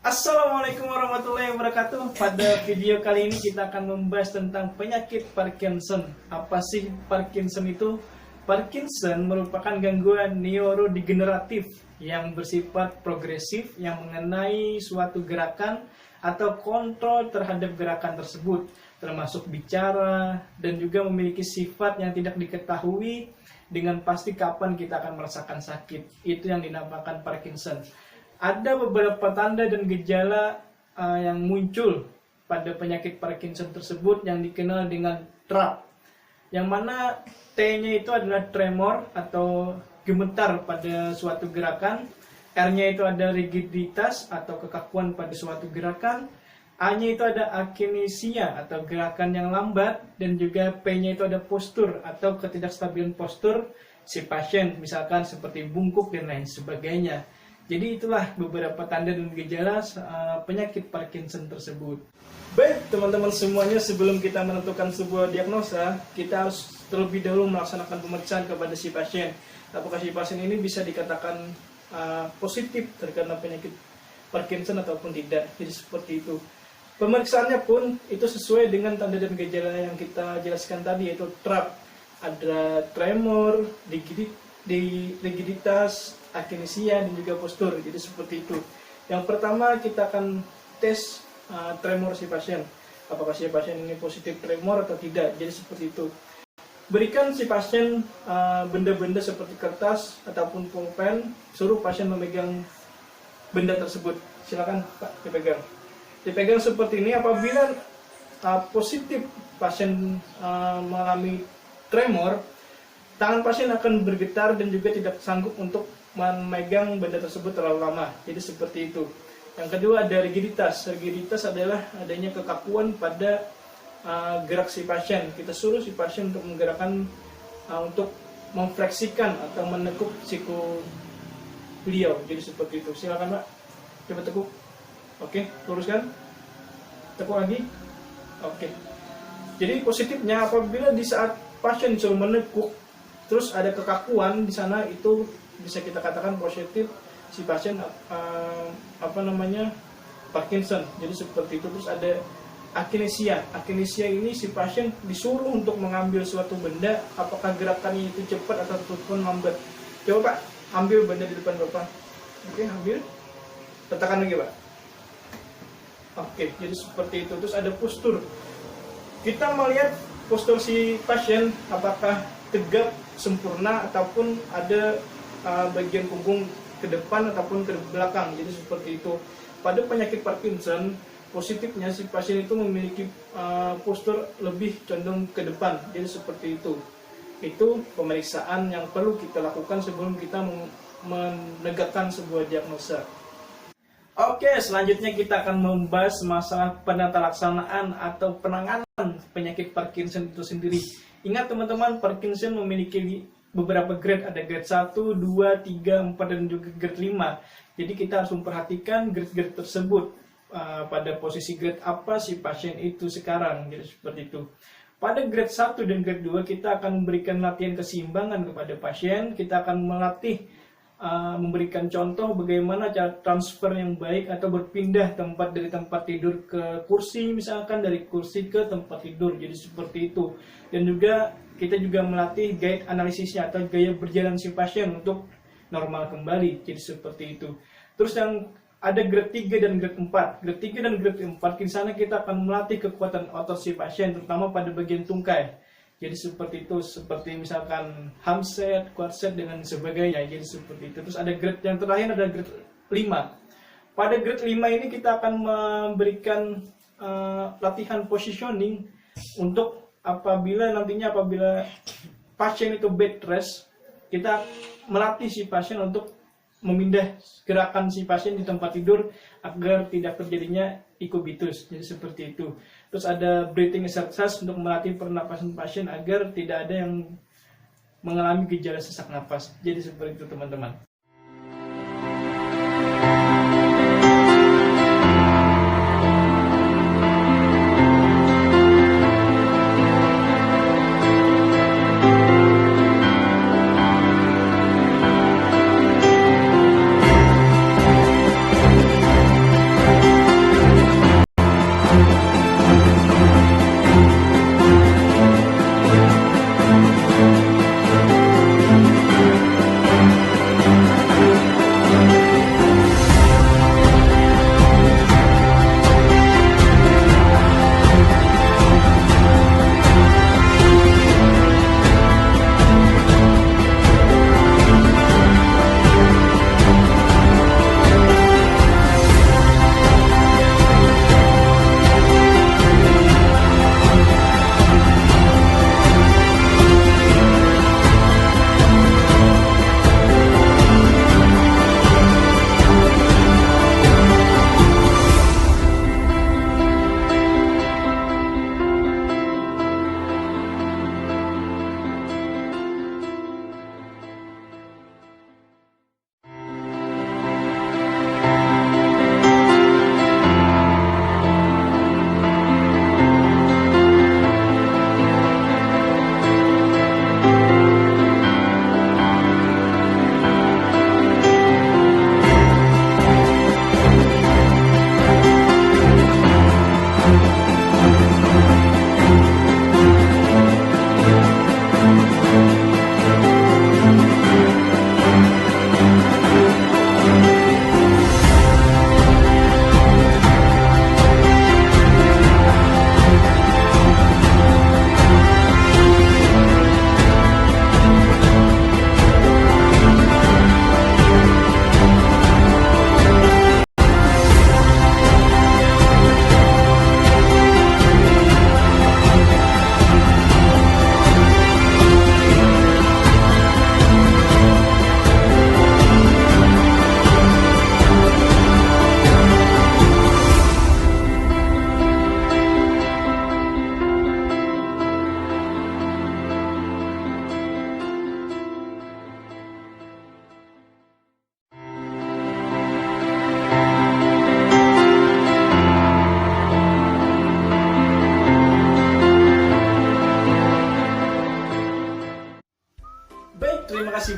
Assalamualaikum warahmatullahi wabarakatuh. Pada video kali ini kita akan membahas tentang penyakit Parkinson. Apa sih Parkinson itu? Parkinson merupakan gangguan neurodegeneratif yang bersifat progresif yang mengenai suatu gerakan atau kontrol terhadap gerakan tersebut, termasuk bicara, dan juga memiliki sifat yang tidak diketahui dengan pasti kapan kita akan merasakan sakit. Itu yang dinamakan Parkinson. Ada beberapa tanda dan gejala yang muncul pada penyakit Parkinson tersebut yang dikenal dengan TRAP. Yang mana T-nya itu adalah tremor atau gemetar pada suatu gerakan, R-nya itu ada rigiditas atau kekakuan pada suatu gerakan, A-nya itu ada akinesia atau gerakan yang lambat, dan juga P-nya itu ada postur atau ketidakstabilan postur si pasien, misalkan seperti bungkuk dan lain sebagainya. Jadi itulah beberapa tanda dan gejala penyakit Parkinson tersebut. Baik teman-teman semuanya, sebelum kita menentukan sebuah diagnosa, kita harus terlebih dahulu melaksanakan pemeriksaan kepada si pasien. Apakah si pasien ini bisa dikatakan positif terkena penyakit Parkinson ataupun tidak. Jadi seperti itu. Pemeriksaannya pun itu sesuai dengan tanda dan gejala yang kita jelaskan tadi, yaitu TRAP. Ada tremor, rigiditas, akinesia, dan juga postur. Jadi seperti itu. Yang pertama kita akan tes tremor si pasien. Apakah si pasien ini positif tremor atau tidak. Jadi seperti itu. Berikan si pasien benda-benda seperti kertas ataupun pulpen. Suruh pasien memegang benda tersebut. Silakan Pak, dipegang. Dipegang seperti ini. Apabila positif pasien mengalami tremor, tangan pasien akan bergetar dan juga tidak sanggup untuk memegang benda tersebut terlalu lama. Jadi seperti itu. Yang kedua ada rigiditas. Rigiditas adalah adanya kekakuan pada gerak si pasien. Kita suruh si pasien untuk menggerakkan, untuk memfleksikan atau menekuk siku beliau. Jadi seperti itu. Silakan Pak, coba tekuk. Oke, luruskan. Tekuk lagi. Oke. Jadi positifnya apabila di saat pasien disuruh menekuk terus ada kekakuan di sana, itu bisa kita katakan positif si pasien Parkinson. Jadi seperti itu. Terus ada akinesia. Akinesia ini si pasien disuruh untuk mengambil suatu benda, apakah gerakannya itu cepat ataupun lambat. Coba Pak, ambil benda di depan Bapak. Oke, ambil. Letakkan lagi Pak. Oke, jadi seperti itu. Terus ada postur. Kita melihat postur si pasien apakah tegap sempurna ataupun ada bagian punggung ke depan ataupun ke belakang. Jadi seperti itu. Pada penyakit Parkinson, positifnya si pasien itu memiliki postur lebih condong ke depan. Jadi seperti itu. Itu pemeriksaan yang perlu kita lakukan sebelum kita menegakkan sebuah diagnosa. Oke, selanjutnya kita akan membahas masalah penata laksanaan atau penanganan penyakit Parkinson itu sendiri. Ingat teman-teman, Parkinson memiliki beberapa grade, ada grade 1, 2, 3, 4, dan juga grade 5. Jadi kita harus memperhatikan grade-grade tersebut, pada posisi grade apa si pasien itu sekarang. Jadi seperti itu. Pada grade 1 dan grade 2 kita akan memberikan latihan keseimbangan kepada pasien. Kita akan melatih, memberikan contoh bagaimana cara transfer yang baik atau berpindah tempat dari tempat tidur ke kursi, misalkan dari kursi ke tempat tidur. Jadi seperti itu. Dan juga kita juga melatih guide analisisnya atau gaya berjalan si pasien untuk normal kembali. Jadi seperti itu. Terus yang ada grade 3 dan grade 4. Grade 3 dan grade 4 di sana kita akan melatih kekuatan otot si pasien, terutama pada bagian tungkai. Jadi seperti itu, seperti misalkan hamstring, quadricep, dan sebagainya. Jadi seperti itu. Terus ada grade yang terakhir, ada grade 5. Pada grade 5 ini kita akan memberikan latihan positioning untuk apabila pasien itu bed rest, kita melatih si pasien untuk memindah gerakan si pasien di tempat tidur agar tidak terjadinya ikubitus. Jadi seperti itu. Terus ada breathing exercise untuk melatih pernapasan pasien agar tidak ada yang mengalami gejala sesak napas. Jadi seperti itu teman-teman.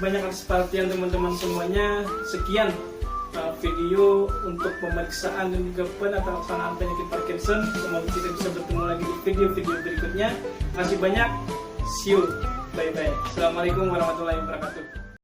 banyak atas perhatian teman-teman semuanya. Sekian video untuk pemeriksaan dan juga penataksaan penyakit Parkinson. Semoga kita bisa bertemu lagi di video-video berikutnya. Terima kasih banyak. See you. Bye-bye. Assalamualaikum warahmatullahi wabarakatuh.